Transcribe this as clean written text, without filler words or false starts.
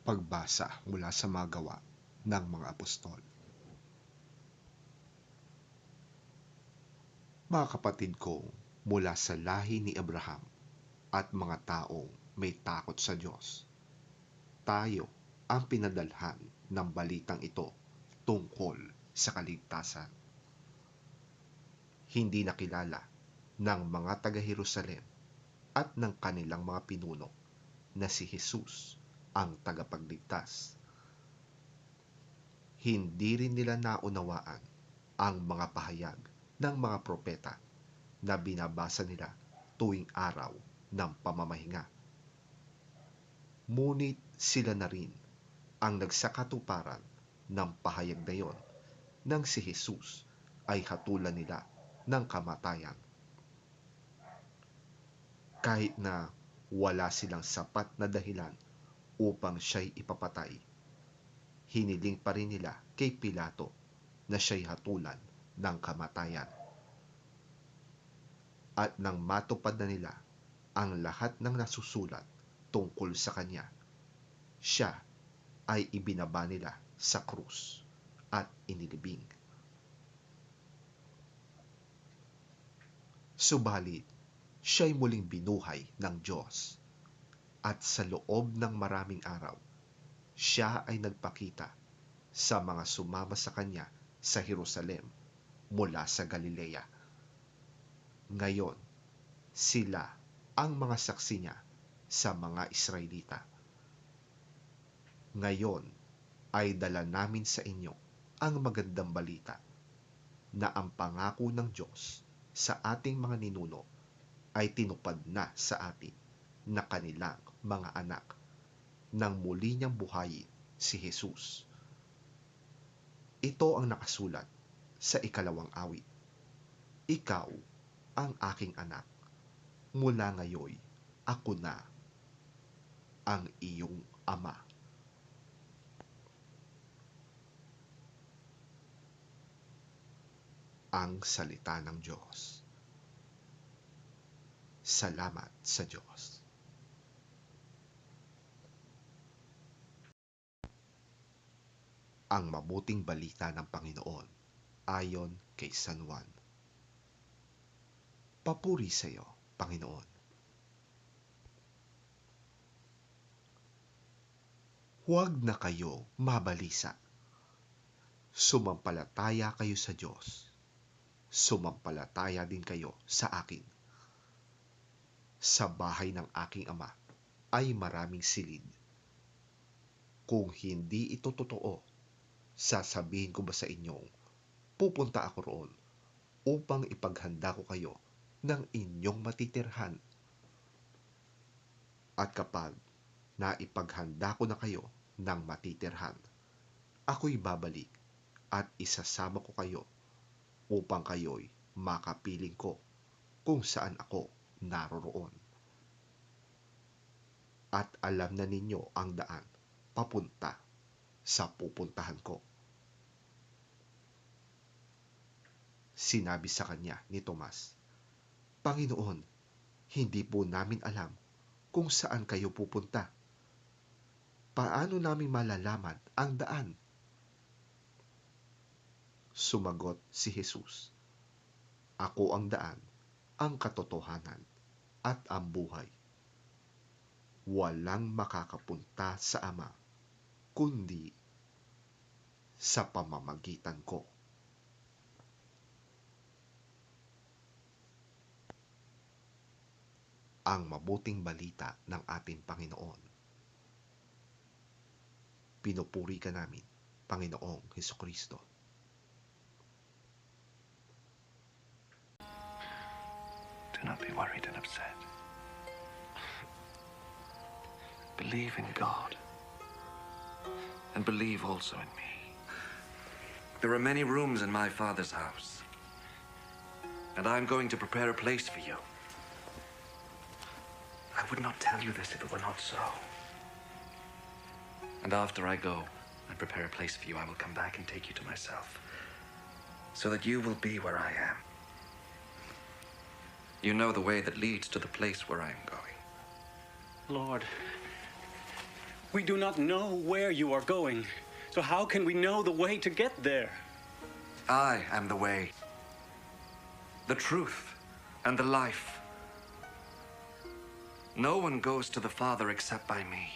Pagbasa mula sa mga gawa ng mga apostol. Mga kapatid ko mula sa lahi ni Abraham at mga taong may takot sa Diyos, tayo ang pinadalhan ng balitang ito tungkol sa kaligtasan. Hindi nakilala ng mga taga-Jerusalem at ng kanilang mga pinuno na si Jesus ang tagapagligtas. Hindi rin nila naunawaan ang mga pahayag ng mga propeta na binabasa nila tuwing araw ng pamamahinga. Ngunit sila na rin ang nagsakatuparan ng pahayag na yon nang si Jesus ay hatulan nila ng kamatayan. Kahit na wala silang sapat na dahilan upang siya'y ipapatay, hiniling pa rin nila kay Pilato na siya'y hatulan ng kamatayan. At nang matupad na nila ang lahat ng nasusulat tungkol sa kanya, siya ay ibinaba nila sa krus at inilibing. Subalit, siya'y muling binuhay ng Diyos, at sa loob ng maraming araw, siya ay nagpakita sa mga sumama sa kanya sa Jerusalem mula sa Galilea. Ngayon, sila ang mga saksi niya sa mga Israelita. Ngayon ay dala namin sa inyo ang magandang balita na ang pangako ng Diyos sa ating mga ninuno ay tinupad na sa atin na kanilang mga anak nang muli niyang buhayin si Jesus. Ito ang nakasulat sa 2 awit. Ikaw ang aking anak, mula ngayon ako na ang iyong ama. Ang salita ng Diyos. Salamat sa Diyos. Ang mabuting balita ng Panginoon ayon kay San Juan. Papuri sa iyo, Panginoon. Huwag na kayo mabalisa. Sumampalataya kayo sa Diyos. Sumampalataya din kayo sa akin. Sa bahay ng aking ama ay maraming silid. Kung hindi ito totoo, sasabihin ko ba sa inyong pupunta ako roon upang ipaghanda ko kayo ng inyong matitirhan? At kapag naipaghanda ko na kayo ng matitirhan, ako'y babalik at isasama ko kayo upang kayo'y makapiling ko kung saan ako naroroon. At alam na ninyo ang daan papunta sa pupuntahan ko. Sinabi sa kanya ni Tomas, Panginoon, hindi po namin alam kung saan kayo pupunta. Paano namin malalaman ang daan? Sumagot si Jesus, Ako ang daan, ang katotohanan, at ang buhay. Walang makakapunta sa Ama, kundi sa pamamagitan ko. Ang mabuting balita ng ating Panginoon. Pinupuri ka namin, Panginoong Hesukristo. Do not be worried and upset. Believe in God, and believe also in me. There are many rooms in my Father's house, and I am going to prepare a place for you. I would not tell you this if it were not so. And after I go and prepare a place for you, I will come back and take you to myself, so that you will be where I am. You know the way that leads to the place where I am going. Lord, We do not know where you are going, so how can we know the way to get there? I am the way, the truth, and the life. No one goes to the Father except by me.